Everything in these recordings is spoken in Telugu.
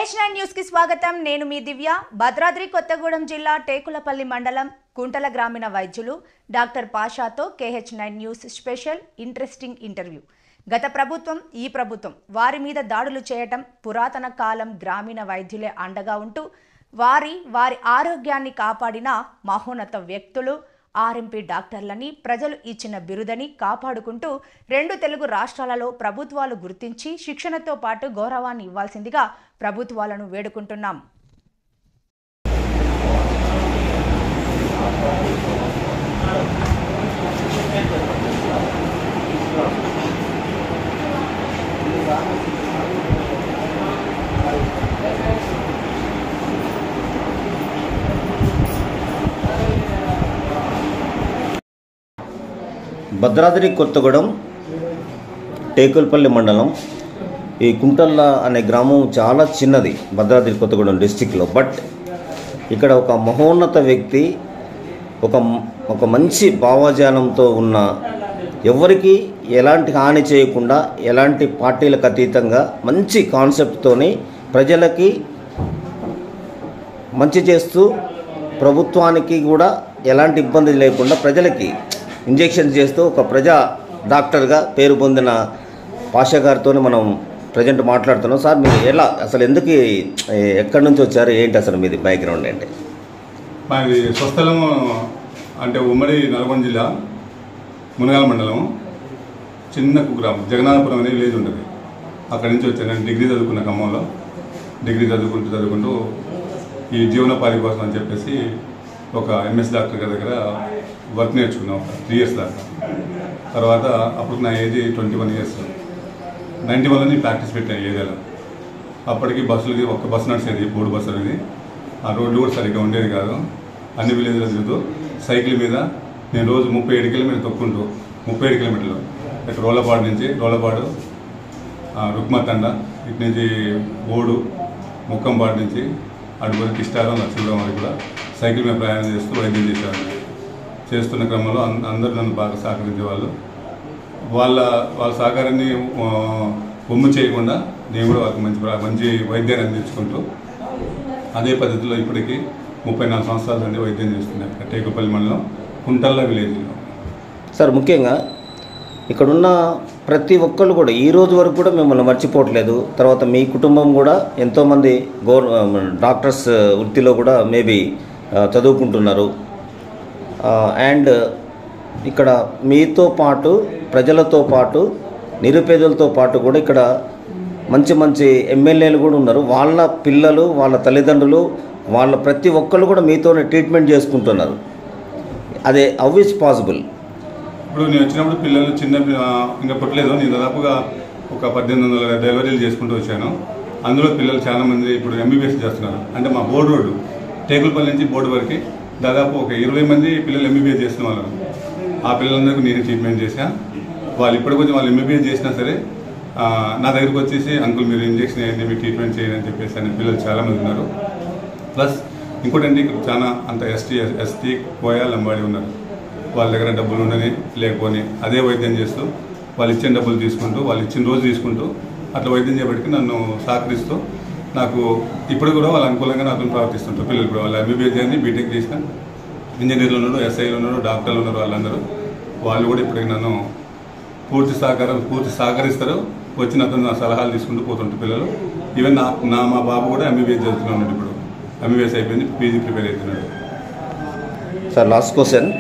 KH9 న్యూస్ కి స్వాగతం. నేను మీ దివ్య. భద్రాద్రి కొత్తగూడెం జిల్లా టేకులపల్లి మండలం కుంటల గ్రామీణ వైద్యులు డాక్టర్ పాషాతో KH9 news special interesting interview. గత ప్రభుత్వం, ఈ ప్రభుత్వం వారి మీద దాడులు చేయటం, పురాతన కాలం గ్రామీణ వైద్యులే అండగా ఉంటూ వారి ఆరోగ్యాన్ని కాపాడిన మహోన్నత వ్యక్తులు ఆర్ఎంపీ డాక్టర్లని ప్రజలు ఇచ్చిన బిరుదని కాపాడుకుంటూ 2 తెలుగు రాష్ట్రాలలో ప్రభుత్వాలు గుర్తించి శిక్షణతో పాటు గౌరవాన్ని ఇవ్వాల్సిందిగా ప్రభుత్వాలను వేడుకుంటున్నాం. భద్రాద్రి కొత్తగూడెం టేకులపల్లి మండలం ఈ కుంటల్ల అనే గ్రామం చాలా చిన్నది భద్రాద్రి కొత్తగూడెం డిస్టిక్లో. బట్ ఇక్కడ ఒక మహోన్నత వ్యక్తి, ఒక మంచి భావజాలంతో ఉన్న, ఎవరికి ఎలాంటి హాని చేయకుండా ఎలాంటి పార్టీలకు అతీతంగా మంచి కాన్సెప్ట్తోని ప్రజలకి మంచి చేస్తూ ప్రభుత్వానికి కూడా ఎలాంటి ఇబ్బంది లేకుండా ప్రజలకి ఇంజెక్షన్ చేస్తూ ఒక ప్రజా డాక్టర్గా పేరు పొందిన పాషా గారితో మనం ప్రజెంట్ మాట్లాడుతున్నాం. సార్, మీరు ఎలా అసలు ఎందుకు ఎక్కడి నుంచి వచ్చారు, ఏంటి అసలు మీది బ్యాక్గ్రౌండ్ ఏంటి? మాది స్వస్థలం అంటే ఉమ్మడి నల్గొండ జిల్లా మునగాల మండలం చిన్న కుగ్రామం జగన్నాథపురం అనే విలేజ్ ఉంటుంది. అక్కడి నుంచి వచ్చాను. నేను డిగ్రీ చదువుకున్న ఖమ్మంలో. డిగ్రీ చదువుకుంటూ ఈ జీవనోపాధి కోసం అని చెప్పేసి ఒక ఎంఎస్ డాక్టర్ గారి దగ్గర వర్క్ నేర్చుకున్నాం 3 years దాకా. తర్వాత అప్పుడు నా ఏజ్ 21 years. 91లో నేను ప్రాక్టీస్ పెట్టాను ఏరియాలో. అప్పటికి బస్సులకి ఒక్క బస్సు నడిచేది, 3 బస్సులు అనేది. ఆ రోడ్లు కూడా సరిగ్గా ఉండేది కాదు. అన్ని విలేజ్లో తిరుగుతూ సైకిల్ మీద నేను రోజు 37 కిలోమీటర్లు తొక్కుంటూ 37 కిలోమీటర్లు ఇక్కడ రోలపాడు రుక్మతండ, ఇటు నుంచి ఓడు ముక్కంపాడు నుంచి అడుగురు కిష్టారం లక్ష్మీరావు వరకు కూడా సైకిల్ మీద ప్రయాణం చేస్తూ వైద్యం చేస్తున్న క్రమంలో అందరూ నన్ను బాగా సహకరించేవాళ్ళు. వాళ్ళ సహకారాన్ని బొమ్ము చేయకుండా నేను కూడా వాళ్ళకి మంచి వైద్యాన్ని అందించుకుంటూ అదే పద్ధతిలో ఇప్పటికీ 34 సంవత్సరాల నుండి వైద్యం చేస్తున్నాను టేకులపల్లి మండలం కుంటల్ల విలేజ్లో. సార్, ముఖ్యంగా ఇక్కడున్న ప్రతి ఒక్కళ్ళు కూడా ఈ రోజు వరకు కూడా మిమ్మల్ని మర్చిపోవట్లేదు. తర్వాత మీ కుటుంబం కూడా ఎంతోమంది డాక్టర్స్ వృత్తిలో కూడా మేబీ చదువుకుంటున్నారు. అండ్ ఇక్కడ మీతో పాటు ప్రజలతో పాటు నిరుపేదలతో పాటు కూడా ఇక్కడ మంచి ఎమ్మెల్యేలు కూడా ఉన్నారు. వాళ్ళ పిల్లలు, వాళ్ళ తల్లిదండ్రులు, వాళ్ళ ప్రతి ఒక్కళ్ళు కూడా మీతోనే ట్రీట్మెంట్ చేసుకుంటున్నారు. అదే హౌ ఇస్ పాసిబుల్? ఇప్పుడు నేను వచ్చినప్పుడు పిల్లలు ఇంకా పుట్టలేదు. నేను దాదాపుగా ఒక 1800 డెలివరీలు చేసుకుంటూ వచ్చాను. అందులో పిల్లలు చాలామంది ఇప్పుడు ఎంబీబీఎస్ చేస్తున్నారు. అంటే మా బోర్డు రోడ్డు టేకులపల్లి నుంచి బోర్డు వరకు దాదాపు ఒక 20 మంది పిల్లలు ఎంబీబీఎస్ చేసిన వాళ్ళు. ఆ పిల్లలందరికీ నేను ట్రీట్మెంట్ చేశాను. వాళ్ళు ఇప్పటికి కొంచెం వాళ్ళు ఎంబీబీఎస్ చేసినా సరే నా దగ్గరికి వచ్చేసి అంకుల్ మీరు ఇంజెక్షన్ వేయండి, మీరు ట్రీట్మెంట్ చేయండి అని చెప్పేసి అనే పిల్లలు చాలామంది ఉన్నారు. ప్లస్ ఇంకోటంటే ఇక్కడ చాలా అంత ఎస్టీ కోయా లంబాడి ఉన్నారు. వాళ్ళ దగ్గర డబ్బులు ఉండని లేకపోని అదే వైద్యం చేస్తూ వాళ్ళు ఇచ్చిన డబ్బులు తీసుకుంటూ వాళ్ళు ఇచ్చిన రోజు తీసుకుంటూ అట్లా వైద్యం చేయబట్టి నన్ను సహకరిస్తూ నాకు ఇప్పుడు కూడా వాళ్ళు అనుకూలంగా నాతో ప్రవర్తిస్తుంటారు. పిల్లలు కూడా వాళ్ళు ఎంబీబీఎస్ చేయండి, బీటెక్ చేసిన ఇంజనీర్లు ఉన్నారు, ఎస్ఐలు ఉన్నారు, డాక్టర్లు ఉన్నారు. వాళ్ళందరూ వాళ్ళు కూడా ఇప్పటికి నన్ను పూర్తి సహకరిస్తారు. వచ్చి నాతో నా సలహాలు తీసుకుంటూ పోతుంటారు పిల్లలు. ఈవెన్ మా బాబు కూడా ఎంబీబీఎస్ చదువుతున్నాడు. ఇప్పుడు ఎంబీబీఎస్ అయిపోయింది, పీజీ ప్రిపేర్ అవుతున్నాడు. Sir, last question.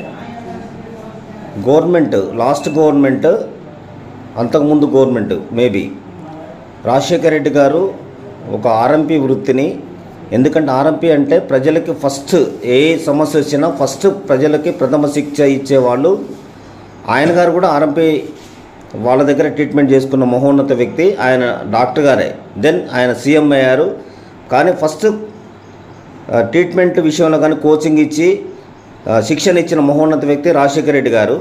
Last government అంతకుముందు గవర్నమెంట్ మేబీ రాజశేఖర రెడ్డి గారు ఒక ఆర్ఎంపీ వృత్తిని, ఎందుకంటే ఆర్ఎంపీ అంటే ప్రజలకి ఫస్ట్ ఏ సమస్య వచ్చినా ఫస్ట్ ప్రజలకి ప్రథమ శిక్ష ఇచ్చేవాళ్ళు. ఆయన గారు కూడా ఆర్ఎంపీ వాళ్ళ దగ్గర ట్రీట్మెంట్ చేసుకున్న మహోన్నత వ్యక్తి. ఆయన డాక్టర్ గారే, దెన్ ఆయన సీఎం అయ్యారు. కానీ ఫస్ట్ ట్రీట్మెంట్ విషయంలో కానీ కోచింగ్ ఇచ్చి శిక్షణ ఇచ్చిన మహోన్నత వ్యక్తి రాజశేఖర రెడ్డి గారు.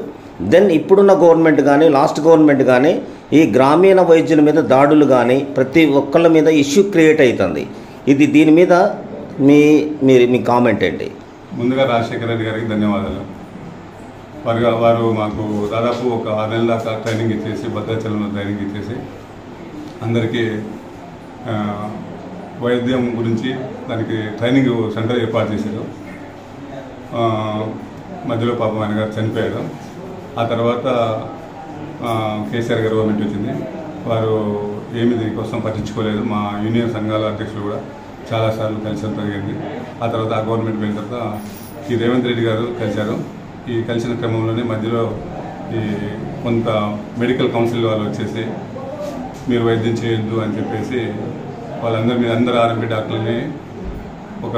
దెన్ ఇప్పుడున్న గవర్నమెంట్ కానీ లాస్ట్ గవర్నమెంట్ కానీ ఈ గ్రామీణ వైద్యుల మీద దాడులు కానీ ప్రతి ఒక్కళ్ళ మీద ఇష్యూ క్రియేట్ అవుతుంది. దీని మీద మీ కామెంట్ ఏంటి? ముందుగా రాజశేఖర రెడ్డి గారికి ధన్యవాదాలు. వారు మాకు దాదాపు ఒక 6 నెలల దాకా ట్రైనింగ్ ఇచ్చేసి భద్రాచలంలో ట్రైనింగ్ ఇచ్చేసి అందరికీ వైద్యం గురించి దానికి ట్రైనింగ్ సెంటర్ ఏర్పాటు చేశారు. మధ్యలో పాపం ఆయన గారు చనిపోయాడు. ఆ తర్వాత కేసీఆర్ గారు గవర్నమెంట్ వచ్చింది. వారు ఏమి దీనికోసం పట్టించుకోలేదు. మా యూనియన్ సంఘాల అధ్యక్షులు కూడా చాలాసార్లు కలిసడం జరిగింది. ఆ తర్వాత ఆ గవర్నమెంట్ వెళ్ళిన తర్వాత ఈ రేవంత్ రెడ్డి గారు కలిశారు. ఈ కలిసిన క్రమంలోనే మధ్యలో ఈ కొంత మెడికల్ కౌన్సిల్ వాళ్ళు వచ్చేసి మీరు వైద్యం చేయొద్దు అని చెప్పేసి వాళ్ళందరి మీద అందరు ఆర్ఎంపీ డాక్టర్లని ఒక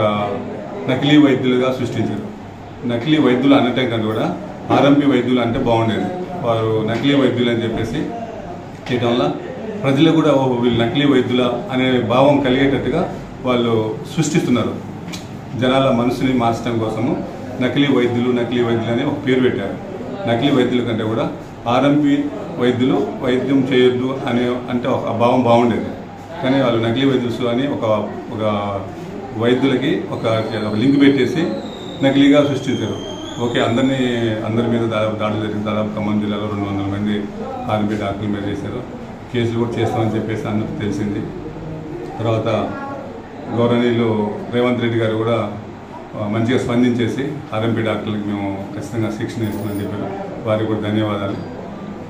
నకిలీ వైద్యులుగా సృష్టించారు. నకిలీ వైద్యులు అనటం కంటే కూడా ఆర్ఎంపీ వైద్యులు అంటే బాగుండేది. వారు నకిలీ వైద్యులు అని చెప్పేసి చేయడం వల్ల ప్రజలు కూడా వీళ్ళు నకిలీ వైద్యుల అనే భావం కలిగేటట్టుగా వాళ్ళు సృష్టిస్తున్నారు. జనాల మనసుని మార్చడం కోసము నకిలీ వైద్యులు అని ఒక పేరు పెట్టారు. నకిలీ వైద్యుల కంటే కూడా ఆర్ఎంపీ వైద్యులు వైద్యం చేయొద్దు అనే అంటే ఒక భావం బాగుండేది. కానీ వాళ్ళు నకిలీ వైద్యులు అని ఒక వైద్యులకి ఒక లింక్ పెట్టేసి నకిలీగా సృష్టించారు. ఓకే, అందరి మీద దాడులు జరిగింది. దాదాపు ఖమ్మం జిల్లాలో 200 మంది ఆర్ఎంపీ డాక్టర్ల మీద చేశారు. కేసులు కూడా చేస్తామని చెప్పేసి అందరికీ తెలిసింది. తర్వాత గౌరవనీయులు రేవంత్ రెడ్డి గారు కూడా మంచిగా స్పందించేసి ఆర్ఎంపీ డాక్టర్లకు మేము ఖచ్చితంగా శిక్షణ ఇస్తామని చెప్పారు. వారికి కూడా ధన్యవాదాలు.